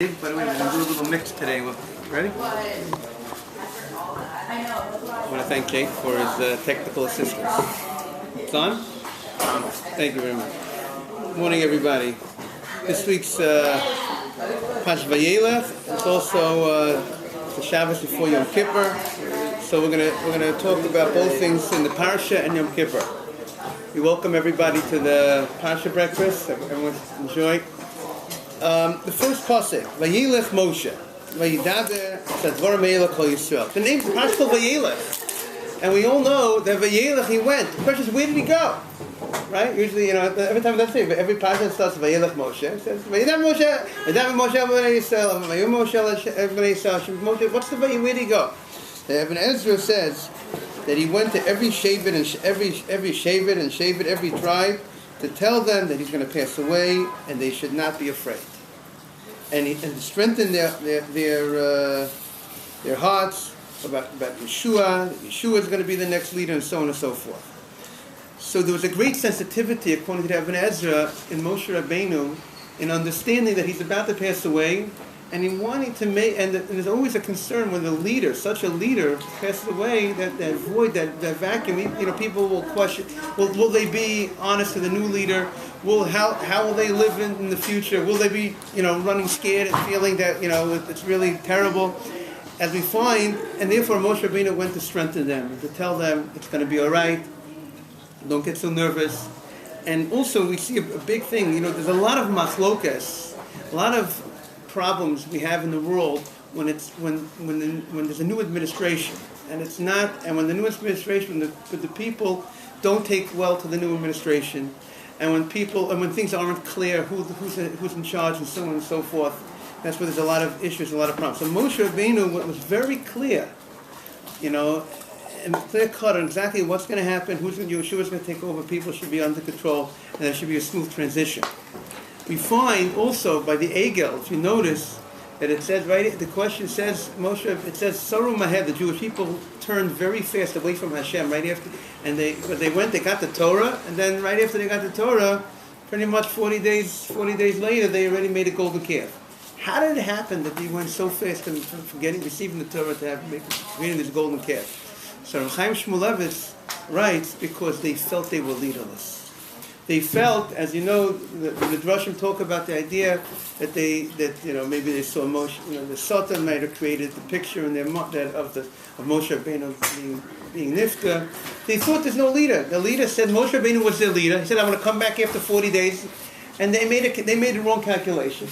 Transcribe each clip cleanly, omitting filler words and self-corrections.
By the way, we're going to do a little mix today. Ready? I want to thank Jake for his technical assistance. It's on? Thank you very much. Good morning, everybody. This week's Parshat Vayelech. It's also the Shabbos before Yom Kippur. So we're gonna talk about both things in the Parsha and Yom Kippur. We welcome everybody to the Parsha breakfast. Everyone enjoy. The first pasuk, Vayelech Moshe, Vayidaber Tzadvar Vayelech Kol Yisrael. The name of the Parsha is called Vayelech, and we all know that Vayelech he went. The question is, where did he go? Right? Usually, every time that's it, every Parsha starts Vayelech Moshe. It says Vayidaber Moshe, Vayidaber Moshe Bnei Yisrael, Vayidaber Moshe Bnei Yisrael. Moshe, what's the Vayelech? Where did he go? The Ibn Ezra says that he went to every Shevet and every tribe, to tell them that he's going to pass away and they should not be afraid, and to strengthen their hearts about Yeshua. Yeshua is going to be the next leader, and so on and so forth. So there was a great sensitivity, according to Ibn Ezra, in Moshe Rabbeinu, in understanding that he's about to pass away, and in wanting to make, and there's always a concern when the leader, such a leader, passes away, that void, that vacuum. People will question: will they be honest to the new leader? How will they live in the future? Will they be running scared and feeling that it's really terrible? As we find, and therefore Moshe Rabbeinu went to strengthen them and to tell them it's going to be all right. Don't get so nervous. And also we see a big thing. There's a lot of machlokas, a lot of problems we have in the world when there's a new administration, and when the new administration, when the people don't take well to the new administration, and when things aren't clear who's in charge, and so on and so forth, that's where there's a lot of issues, a lot of problems. So Moshe Rabbeinu was very clear, and clear cut on exactly what's going to happen, Yeshua's going to take over, people should be under control, and there should be a smooth transition. We find also by the Egel, if you notice, that it says, the question says, Saru Mahed, the Jewish people turned very fast away from Hashem right after, and they got the Torah, and then right after they got the Torah, pretty much 40 days later, they already made a golden calf. How did it happen that they went so fast from receiving the Torah to creating this golden calf? So Chaim Shmulevitz writes, because they felt they were leaderless. They felt, as you know, the Drashim talk about the idea that maybe they saw Moshe, the Satan might have created the picture in their of Moshe Rabbeinu being Nifta. They thought there's no leader. The leader said Moshe Rabbeinu was their leader. He said, "I'm going to come back after 40 days," and they made the wrong calculation,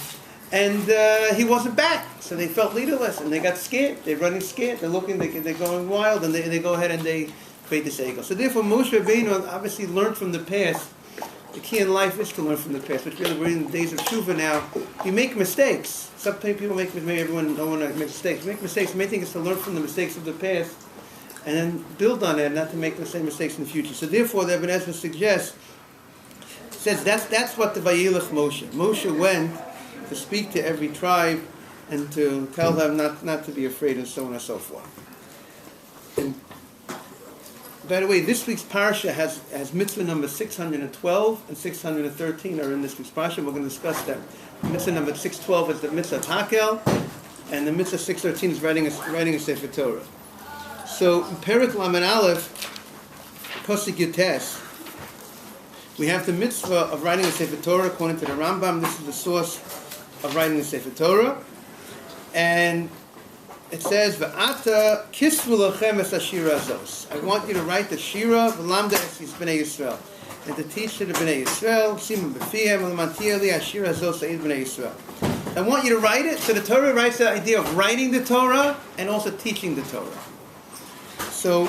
and he wasn't back. So they felt leaderless, and they got scared. They're running scared. They're looking. They're going wild, and they go ahead and they create this ego. So therefore, Moshe Rabbeinu obviously learned from the past. The key in life is to learn from the past, which really we're in the days of Shuvah now. You make mistakes. Sometimes people make mistakes. Maybe everyone don't want to make mistakes. Make mistakes. The main thing is to learn from the mistakes of the past and then build on it, not to make the same mistakes in the future. So therefore, the Ibn Ezra says that's what the Vayelech Moshe. Moshe went to speak to every tribe and to tell them not to be afraid, and so on and so forth. And by the way, this week's Parsha has mitzvah number 612 and 613 are in this week's Parsha. We're going to discuss them. Mitzvah number 612 is the mitzvah of Hakel, and the mitzvah 613 is writing a Sefer Torah. So, in Perek Lamed Aleph, Pasuk Yutes, we have the mitzvah of writing a Sefer Torah. According to the Rambam, this is the source of writing a Sefer Torah. And it says, "V'ata kisvu lachem es hashira azos." I want you to write the shira v'lamda es b'nei Yisrael, and to teach to the b'nei Yisrael. Siman b'fihem v'lamantia li hashira azos le'id b'nei Yisrael. I want you to write it. So the Torah writes the idea of writing the Torah and also teaching the Torah. So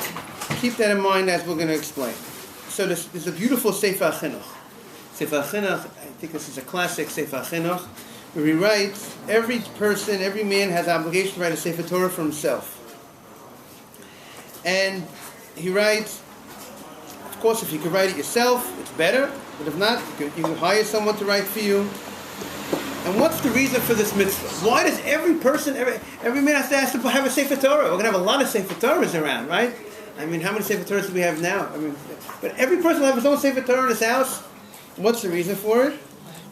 keep that in mind as we're going to explain. So there's a beautiful Sefer Chinuch. Sefer Chinuch, I think this is a classic Sefer Chinuch, where he writes, every person, every man has an obligation to write a Sefer Torah for himself. And he writes, of course, if you can write it yourself, it's better. But if not, you can hire someone to write for you. And what's the reason for this mitzvah? Why does every person, every man has to have a Sefer Torah? We're going to have a lot of Sefer Torahs around, right? I mean, how many Sefer Torahs do we have now? But every person will have his own Sefer Torah in his house. What's the reason for it?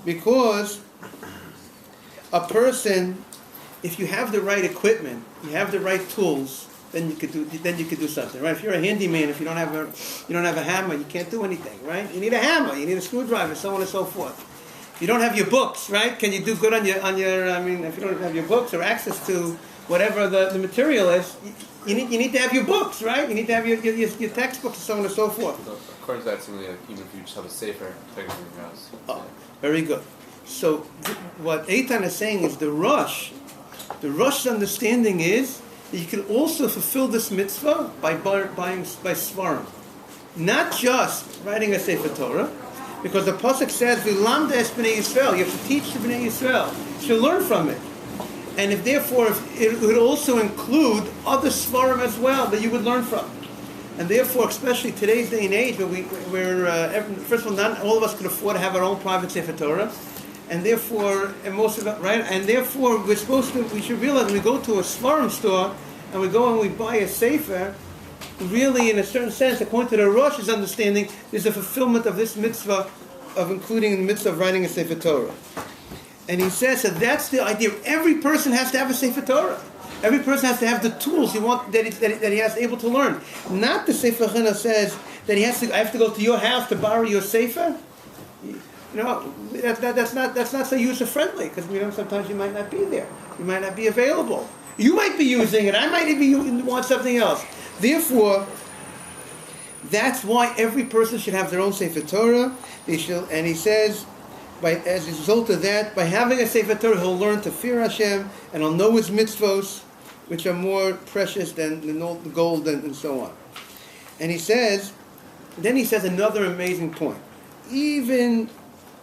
Because a person, if you have the right equipment, you have the right tools, then you could do something, right? If you're a handyman, if you don't have a hammer, you can't do anything, right? You need a hammer, you need a screwdriver, so on and so forth. If you don't have your books, right? Can you do good on your if you don't have your books or access to whatever the material is, you need to have your books, right? You need to have your textbooks and so on and so forth. So according to that, it's only even if you just have a safer technically in your house. Oh, very good. So what Eitan is saying is the Rosh's understanding is that you can also fulfill this mitzvah by svarim. Not just writing a Sefer Torah, because the Pasuk says, V'lamda es b'nei Yisrael, you have to teach the b'nei Yisrael. You should learn from it. And if it would also include other svarim as well that you would learn from. And therefore, especially today's day and age, where first of all, not all of us can afford to have our own private Sefer Torah. And therefore, most of it, right? And therefore, we should realize when we go to a svarim store and we go and we buy a sefer, really, in a certain sense, according to the Rosh's understanding, there's a fulfillment of this mitzvah of including in the mitzvah of writing a sefer Torah. And he says that that's the idea. Every person has to have a sefer Torah. Every person has to have the tools that he has able to learn. Not the Sefer China says that I have to go to your house to borrow your sefer. No, that's not so user friendly, because sometimes you might not be there, you might not be available, you might be using it, I might want something else. Therefore, that's why every person should have their own Sefer Torah. And he says, as a result of that, by having a Sefer Torah, he'll learn to fear Hashem, and he'll know his mitzvos, which are more precious than the gold and so on. And then he says another amazing point. Even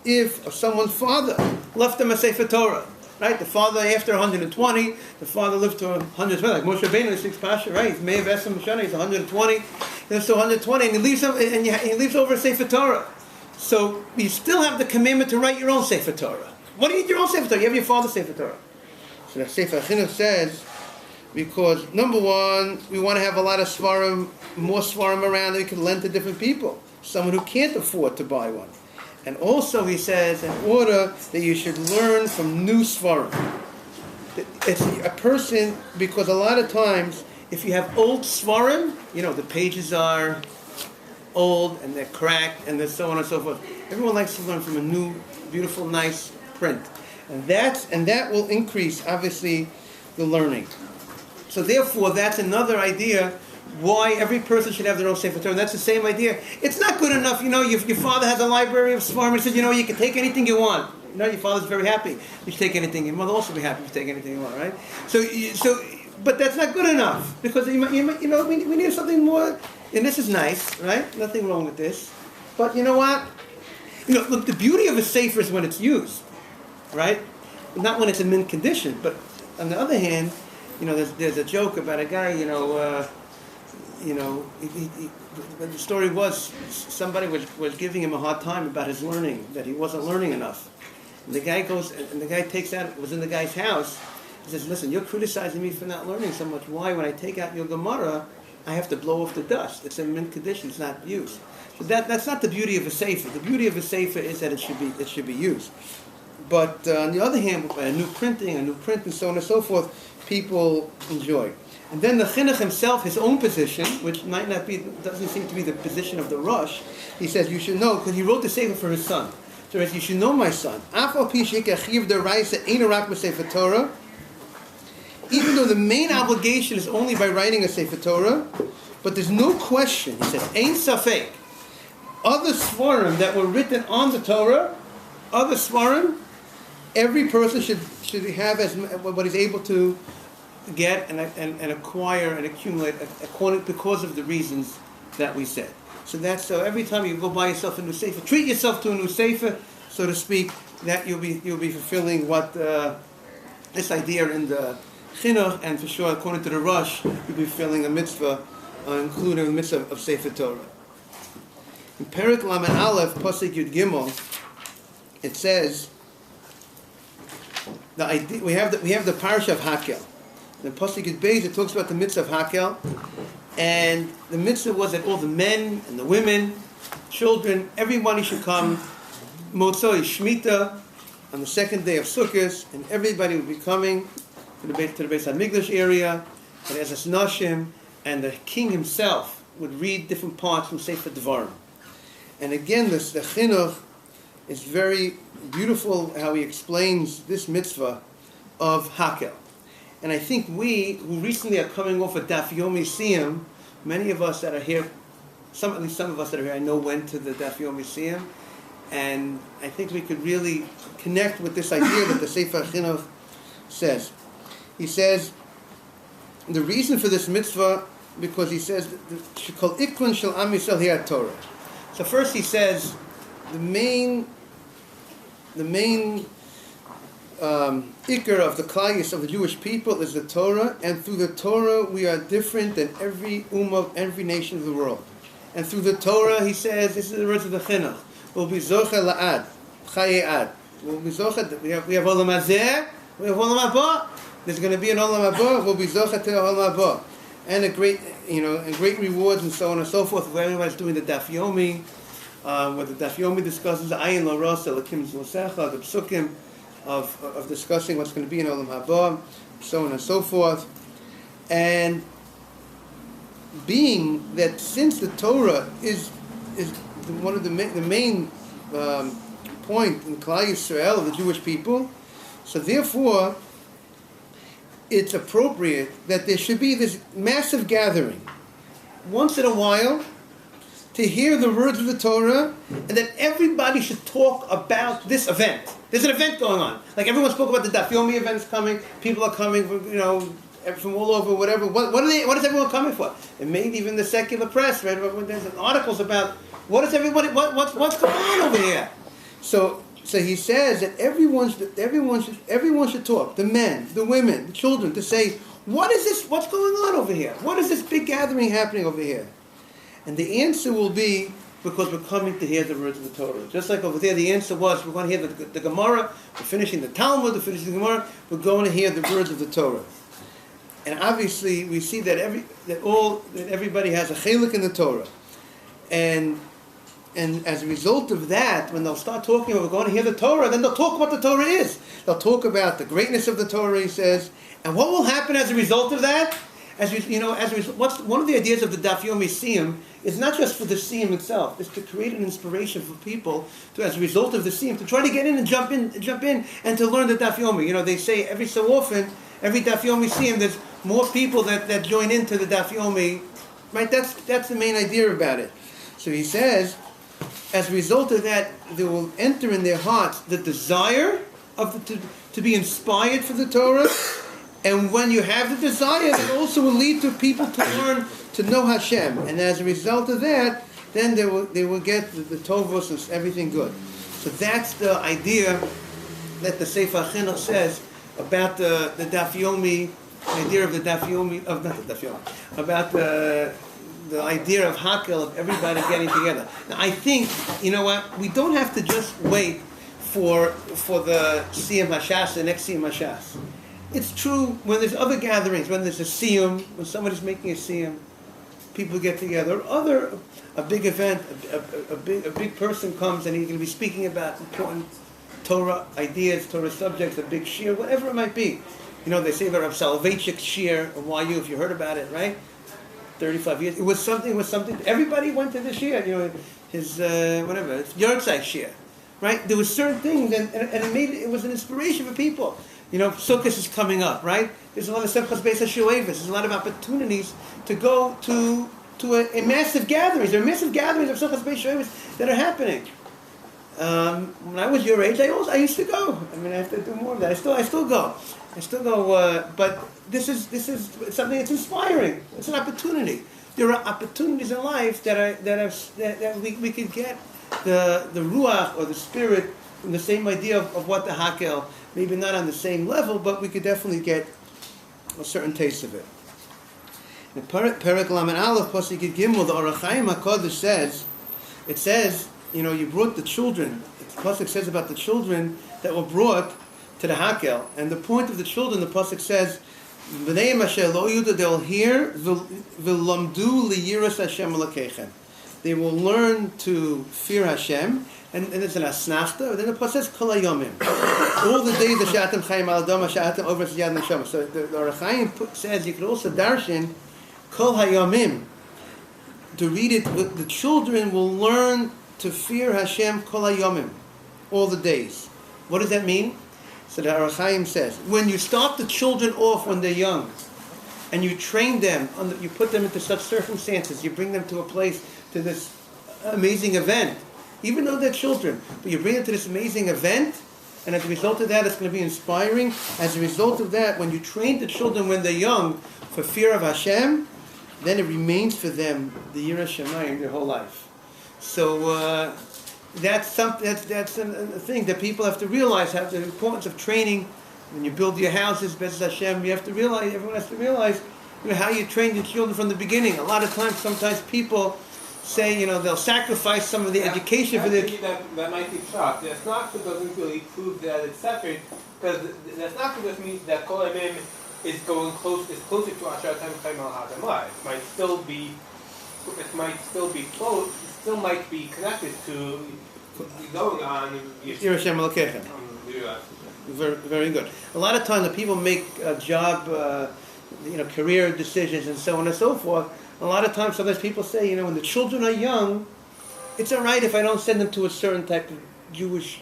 if someone's father left him a Sefer Torah, right? The father, after 120, the father lived to 120, like Moshe Rabbeinu, 6 Parsha, right? He's Me'eh V'esem Shana, he's 120, he lives to 120, and he leaves over a Sefer Torah. So you still have the commandment to write your own Sefer Torah. What do you need your own Sefer Torah? You have your father's Sefer Torah. So the Sefer Chinuch says, because number one, we want to have a lot of svarim, more svarim around that we can lend to different people. Someone who can't afford to buy one. And also, he says, in order that you should learn from new svarim. It's a person, because a lot of times, if you have old svarim, the pages are old and they're cracked and there's so on and so forth. Everyone likes to learn from a new, beautiful, nice print. And that will increase, obviously, the learning. So therefore, that's another idea why every person should have their own Sefer Torah. And that's the same idea. It's not good enough, your father has a library of svarim. He says, you can take anything you want. Your father's very happy. You should take anything. Your mother also be happy if you take anything you want, right? But that's not good enough, because we need something more. And this is nice, right? Nothing wrong with this. But you know what? Look, the beauty of a sefer is when it's used, right? Not when it's in mint condition. But on the other hand, there's a joke about a guy, the story was somebody was giving him a hard time about his learning, that he wasn't learning enough. And the guy goes, and the guy takes out, was in the guy's house, he says, listen, you're criticizing me for not learning so much. Why? When I take out your Gemara, I have to blow off the dust. It's in mint condition, it's not used. So that's not the beauty of a sefer. The beauty of a sefer is that it should be used. But on the other hand, a new print, and so on and so forth, people enjoy. And then the chinuch himself, his own position, which doesn't seem to be the position of the Rosh, he says, you should know, because he wrote the sefer for his son. So he says, you should know, my son, even though the main obligation is only by writing a Sefer Torah, but there's no question, he says, ein safek, other svarim that were written on the Torah, other svarim, every person should have as what he's able to get and acquire and accumulate because of the reasons that we said. So every time you go buy yourself a new sefer, treat yourself to a new sefer, so to speak, that you'll be fulfilling what this idea in the chinuch, and for sure, according to the Rosh, you'll be fulfilling a mitzvah, including a mitzvah of Sefer Torah. In Perek Lamed Aleph, Pasuk Yud Gimel, it says we have the Parsha of Hakel. In Pasuk Yud Beis, it talks about the mitzvah of Hakel, and the mitzvah was that all the men and the women, children, everybody should come. Motzoi Shemitah, on the second day of Sukkot, and everybody would be coming to the Beis HaMikdash area, and as a Nashim, and the king himself would read different parts from Sefer Devarim. And again, the Chinuch is very beautiful how he explains this mitzvah of Hakel. And I think we, who recently are coming off a Daf Yomi Siyum, many of us that are here, at least some of us that are here, I know went to the Daf Yomi Siyum, and I think we could really connect with this idea that the Sefer Chinuch says. He says, the reason for this mitzvah, because he says, Shekol Ikun Shel Am Yisrael Hi Torah. So first he says, the main ikar of the klal of the Jewish people is the Torah, and through the Torah we are different than every ummah, every nation of the world. And through the Torah, he says, this is the words of the Chinuch, we'll be zocher la'ad, chaye ad. We'll be zocher, we have olam hazeh, we have olam haba. There's going to be an olam haba, we'll be zocher to olam haba. And and great rewards and so on and so forth. Where everybody's doing the Daf Yomi, where the Daf Yomi discusses the ayin la rasa, lakim zlosecha, the psukim of discussing what's going to be in olam haba, so on and so forth. And being that since the Torah is one of the main point in Klal Yisrael of the Jewish people, so therefore it's appropriate that there should be this massive gathering once in a while to hear the words of the Torah, and that everybody should talk about this event. There's an event going on. Like everyone spoke about the Daf Yomi events coming. People are coming, from all over, whatever. What is everyone coming for? It made even the secular press, right? There's articles about what's going on over here. So he says that everyone should talk. The men, the women, the children, to say, what is this? What's going on over here? What is this big gathering happening over here? And the answer will be because we're coming to hear the words of the Torah. Just like over there, the answer was we're going to hear the Gemara. We're finishing the Talmud. We're finishing the Gemara. We're going to hear the words of the Torah. And obviously, we see that everybody has a chiluk in the Torah, and as a result of that, when they'll start talking about we're going to hear the Torah, then they'll talk what the Torah is. They'll talk about the greatness of the Torah, he says, and what will happen as a result of that. What's one of the ideas of the Daf Yomi Siyum is not just for the Siyum itself; it's to create an inspiration for people to, as a result of the Siyum, to try to get in and jump in, and to learn the Daf Yomi. They say every so often, every Daf Yomi Siyum, there's more people that join into the Daf Yomi, right? That's the main idea about it. So he says, as a result of that, they will enter in their hearts the desire of to be inspired for the Torah. And when you have the desire, it also will lead to people to learn to know Hashem. And as a result of that, then they will get the tovos and everything good. So that's the idea that the Sefer Chinuch says about the Daf Yomi, the idea of the Daf Yomi, about the idea of Hakel, of everybody getting together. Now I think, we don't have to just wait for the Siyum Hashas, the next Siyum Hashas. It's true when there's other gatherings, when there's a siyum, when somebody's making a siyum, people get together. A big event, a big person comes and he's going to be speaking about important Torah ideas, Torah subjects, a big shiur, whatever it might be. They say about Rav Soloveitchik's shiur of YU, if you heard about it, right? 35 years. It was something. Everybody went to the shiur. His Yortzeit shiur, right? There were certain things, and it was an inspiration for people. Sukkot is coming up, right? There's a lot of Simchas Beis HaShu'evos. There's a lot of opportunities to go to a massive gatherings. There are massive gatherings of Simchas Beis HaShu'evos that are happening. When I was your age, I used to go. I have to do more of that. I still go. But this is something that's inspiring. It's an opportunity. There are opportunities in life that we could get the ruach or the spirit from the same idea of what the hakel. Maybe not on the same level, but we could definitely get a certain taste of it. In Perek Lamed Aleph, Pasuk Gimel, the Orach Chaim HaKadosh says, you brought the children. The Pasuk says about the children that were brought to the Hakel. And the point of the children, the Pasuk says, B'nei Asher lo yuda, they'll hear, v'lamdu liyiras Hashem Elokeichem. they will learn to fear Hashem, and it's an asnachta, then the Parsha says, Kol hayomim. All the days of Sha'atim Chayim al Adama, Sha'atim over Yad Neshama. So the Ohr HaChaim says, you could also darshan, Kol hayomim. To read it, the children will learn to fear Hashem Kol hayomim. All the days. What does that mean? So the Ohr HaChaim says, when you start the children off when they're young, and you train them, you put them into such circumstances, you bring them to a place, to this amazing event, even though they're children, but you bring them to this amazing event, and as a result of that, it's going to be inspiring. As a result of that, when you train the children when they're young for fear of Hashem, then it remains for them the Yirah Shamayim their whole life. So that's something. That's a thing that people have to realize. Have the importance of training. When you build your houses, B'ez Hashem, you have to realize. Everyone has to realize, how you train your children from the beginning. A lot of times, sometimes people say, they'll sacrifice some of the education for their. That might be shocked. The Snachta doesn't really prove that it's separate, because the Snachta just means that Kol Hayomim is closer to Asher Atem Chayim al Adama. It might still be close. It still might be connected to going on. Yirah Hashem Elokechem. Very, very good. A lot of times, the people make job, career decisions and so on and so forth. A lot of times, sometimes people say, when the children are young, it's all right if I don't send them to a certain type of Jewish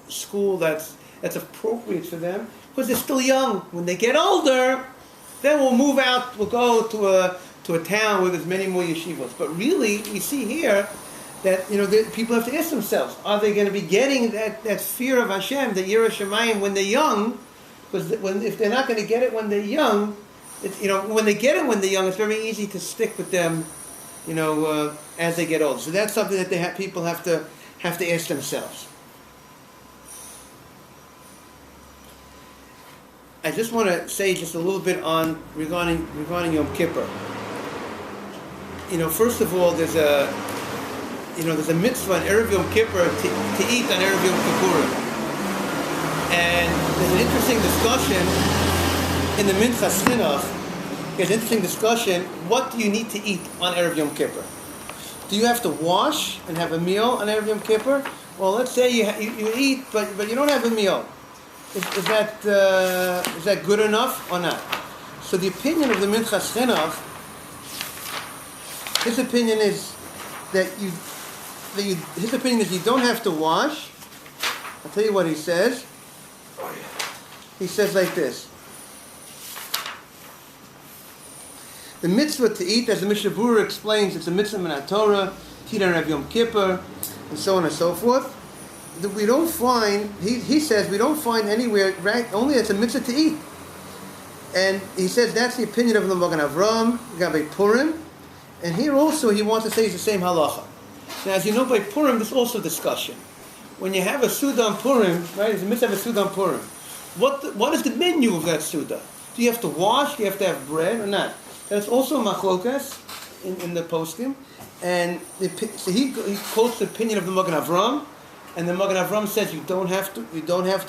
school that's appropriate for them, because they're still young. When they get older, then we'll move out. We'll go to a town where there's many more yeshivos. But really, we see here that people have to ask themselves: are they going to be getting that fear of Hashem, the Yirah Shamayim, when they're young? Because if they're not going to get it when they're young, when they get it when they're young, it's very easy to stick with them, as they get older. So that's something that people have to ask themselves. I just want to say just a little bit regarding Yom Kippur. First of all, there's a mitzvah on Erev Yom Kippur to eat on Erev Yom Kippurim, and there's an interesting discussion in the Minchas Chinuch. There's an interesting discussion. What do you need to eat on Erev Yom Kippur? Do you have to wash and have a meal on Erev Yom Kippur? Well, let's say you eat, but you don't have a meal. Is that good enough or not? So the opinion of the Minchas Chinuch, his opinion is that you don't have to wash. I'll tell you what he says. He says like this: the mitzvah to eat, as the Mishnah Berurah explains, it's a mitzvah min Torah, to eat on Erev Yom Kippur, and so on and so forth. We don't find, he says, we don't find anywhere, only it's a mitzvah to eat. And he says that's the opinion of the Magen Avram, Gabe Purim. And here also he wants to say it's the same halacha. Now, as you know, by Purim, there's also discussion. When you have a Suda on Purim, right, there's a mitzvah of a Suda on Purim. What is the menu of that Suda? Do you have to wash? Do you have to have bread or not? That's also machlokas in the poskim. And so he quotes the opinion of the Magen Avram. And the Magen Avram says you don't have to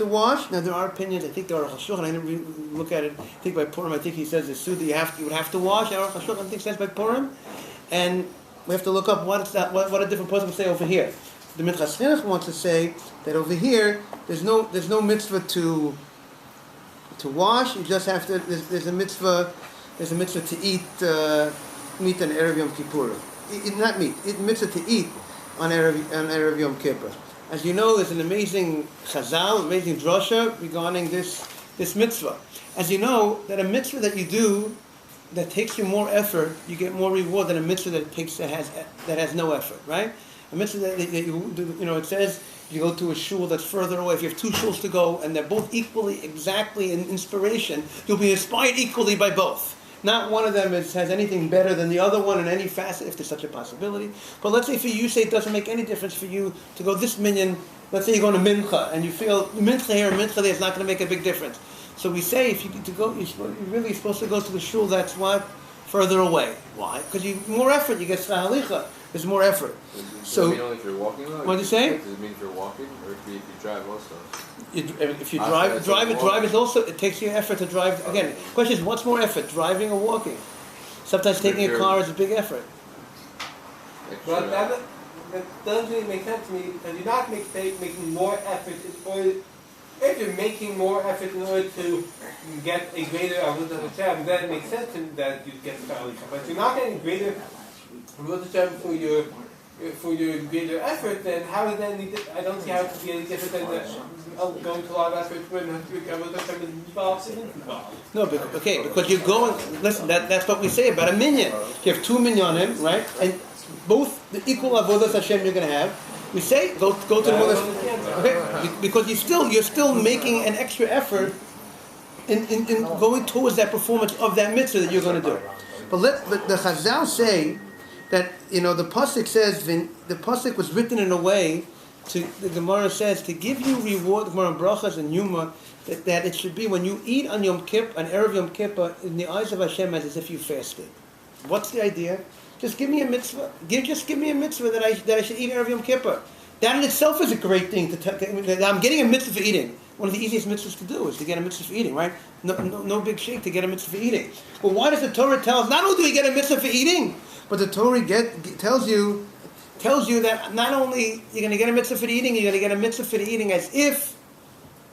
wash. Now there are opinions. I think there are Aruch HaShulchan. I didn't really look at it. I think by Purim, I think he says the Suda you would have to wash. Aruch HaShulchan I think says by Purim, and we have to look up what a different person would say over here. The Minchas Chinuch wants to say that over here there's no mitzvah to wash. You just have to. There's a mitzvah to eat meat on Erev Yom Kippur. Not meat. Mitzvah to eat on Erev Yom Kippur. As you know, there's an amazing chazal, amazing drasha regarding this mitzvah. As you know, that a mitzvah that you do that takes you more effort, you get more reward than a mitzvah that has no effort, right? A mitzvah that you do, it says you go to a shul that's further away. If you have two shuls to go and they're both equally, exactly in inspiration, you'll be inspired equally by both. Not one of them has anything better than the other one in any facet, if there's such a possibility. But let's say for you, say it doesn't make any difference for you to go this minyan. Let's say you're going to mincha, and you feel mincha here and mincha there is not going to make a big difference. So we say if you get to go, you're really supposed to go to the shul that's what? Further away. Why? Because more effort, you get sahalicha. There's more effort. Does it mean only if you're walking? What do you say? Does it mean if you're walking, or if you drive also? If you drive is also, it takes you effort to drive. Again, the question is, what's more effort, driving or walking? Sometimes taking a car is a big effort. But that doesn't really make sense to me, because you're not making more effort in order. If you're making more effort in order to get a greater Avodah Hashem, then it makes sense that you get the Elisha. But if you're not getting greater Avodah Hashem for your greater effort, then how is that I don't see how it could be any different than going to a lot of effort when Avodah Hashem is involved or isn't involved. No, because you're going. Listen, that's what we say about a minyan. You have 2 minyanim, right? And both the equal avodas Hashem you're going to have. We say go to the avodas. Okay, because you're still making an extra effort in going towards that performance of that mitzvah that you're going to do. But the Chazal say that the pasuk says the pasuk was written in a way. The Gemara says to give you reward, the Gemara brachas and yuma, that it should be when you eat on Yom Kippur, on Erev Yom Kippur, in the eyes of Hashem as if you fasted. What's the idea? Just give me a mitzvah. Just give me a mitzvah that I should eat Erev Yom Kippur. That in itself is a great thing. I'm getting a mitzvah for eating. One of the easiest mitzvahs to do is to get a mitzvah for eating, right? No big shake to get a mitzvah for eating. Well, why does the Torah tell us not only do we get a mitzvah for eating, but the Torah tells you that not only you're going to get a mitzvah for the eating, you're going to get a mitzvah for the eating as if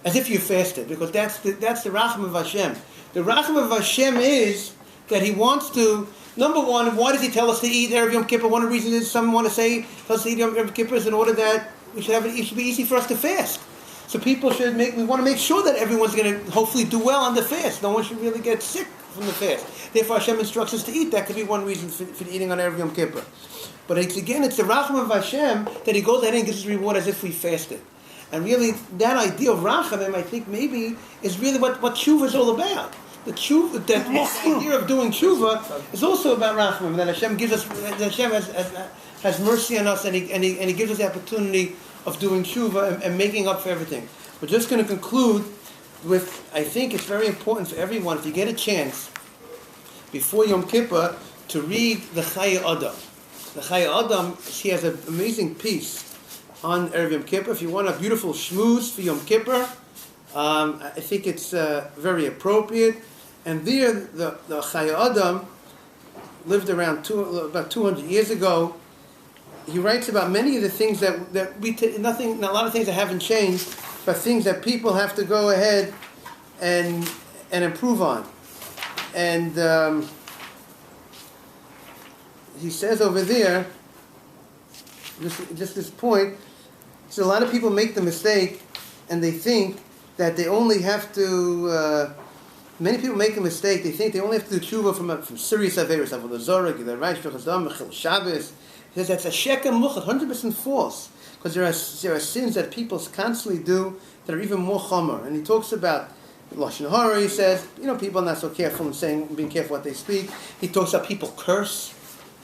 you fasted, because that's the racham of Hashem. The racham of Hashem is that He wants to. Number one, why does He tell us to eat Erev Yom Kippur? One of the reasons is some want to say tell us to eat Erev Kippur is in order that it should be easy for us to fast. So we want to make sure that everyone's going to hopefully do well on the fast. No one should really get sick from the fast. Therefore, Hashem instructs us to eat. That could be one reason for eating on Erev Yom Kippur. But it's the racham of Hashem that He goes ahead and gives us reward as if we fasted. And really, that idea of rachamim, I think maybe, is really what tshuva is all about. The tshuva, that idea of doing tshuva is also about rachamim. That Hashem gives us, that Hashem has mercy on us, and He gives us the opportunity of doing tshuva and making up for everything. We're just going to conclude with, I think it's very important for everyone, if you get a chance, before Yom Kippur, to read the Chayei Adam. The Chayei Adam, she has an amazing piece on Erev Yom Kippur. If you want a beautiful shmooze for Yom Kippur, I think it's very appropriate. And there, the Chayei Adam lived around about 200 years ago. He writes about many of the things that a lot of things that haven't changed, but things that people have to go ahead and improve on. And he says over there, just this point, so a lot of people make the mistake, and they think that they only have to. Many people make a mistake. They think they only have to do tshuva from serious averos, avodah zarah, gilui arayis, shvichas dam, mechil Shabbos. He says that's a sheker muchad, 100% false, because there are sins that people constantly do that are even more chomer. And he talks about lashon hara. He says, people are not so careful in being careful what they speak. He talks about people curse.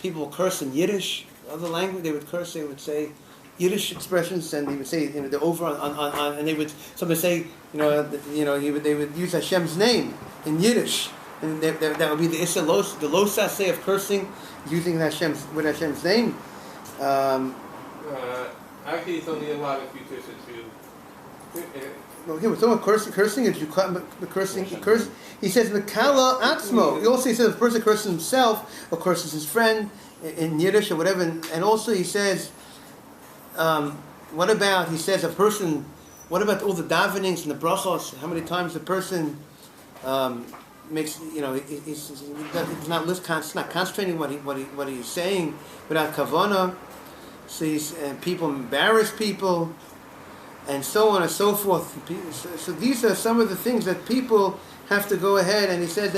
People curse in Yiddish, other language. They would curse. They would say Yiddish expressions, and they would say, they're over on, and they would somebody say, they would use Hashem's name in Yiddish, and that would be the Issa the Losa say of cursing, using Hashem's name. Actually, it's only a lot of futures Okay, we're talking about cursing. If you cursing, he says Mekala Atzmo. He also says if a person curses himself or curses his friend in Yiddish or whatever, and also he says, what about all the davenings and the brachos? How many times a person makes he's not concentrating what he's saying without kavanah. So people embarrass people, and so on and so forth. So these are some of the things that people have to go ahead. And he says,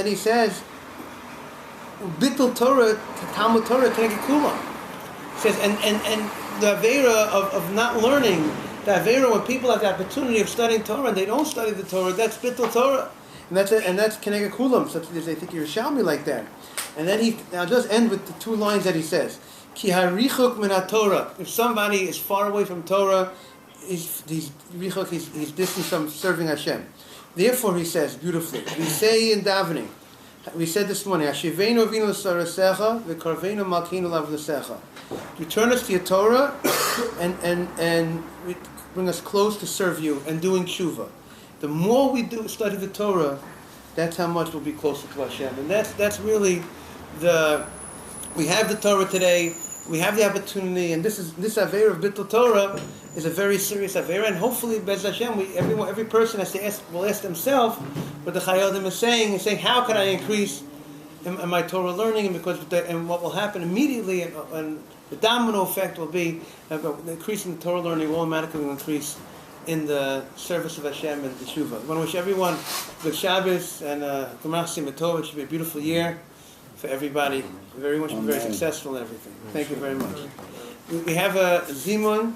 "Bittul Torah, Talmud Torah, Keneged Kulam." He says, and the avera of not learning, the avera when people have the opportunity of studying Torah and they don't study the Torah, that's Bittul Torah, and that's Keneged Kulam. So they think Yerushalmi like that. And then I'll just end with the 2 lines that he says: Ki harichuk min haTorah. If somebody is far away from Torah, he's distant from serving Hashem. Therefore, he says beautifully, we say in davening, we said this morning, Hashivenu avinu l'sarasecha v'karvenu malkeinu l'avodasecha. Return us to your Torah and bring us close to serve you and doing tshuva. The more we study the Torah, that's how much we'll be closer to Hashem. And that's really we have the Torah today. we have the opportunity, and this Aveira of Bittul Torah is a very serious Aveira, and hopefully, Bez Hashem, every person has to will ask themselves what the Chayodim is saying, how can I increase in my Torah learning, and what will happen immediately, and the domino effect will be, increasing the Torah learning will automatically increase in the service of Hashem and Teshuvah. I want to wish everyone good Shabbos and Gemar Simatov. It should be a beautiful year for everybody. Everyone should be very successful and everything. Thank you very much. We have a Zimun.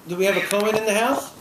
Do we have a Kohen in the house?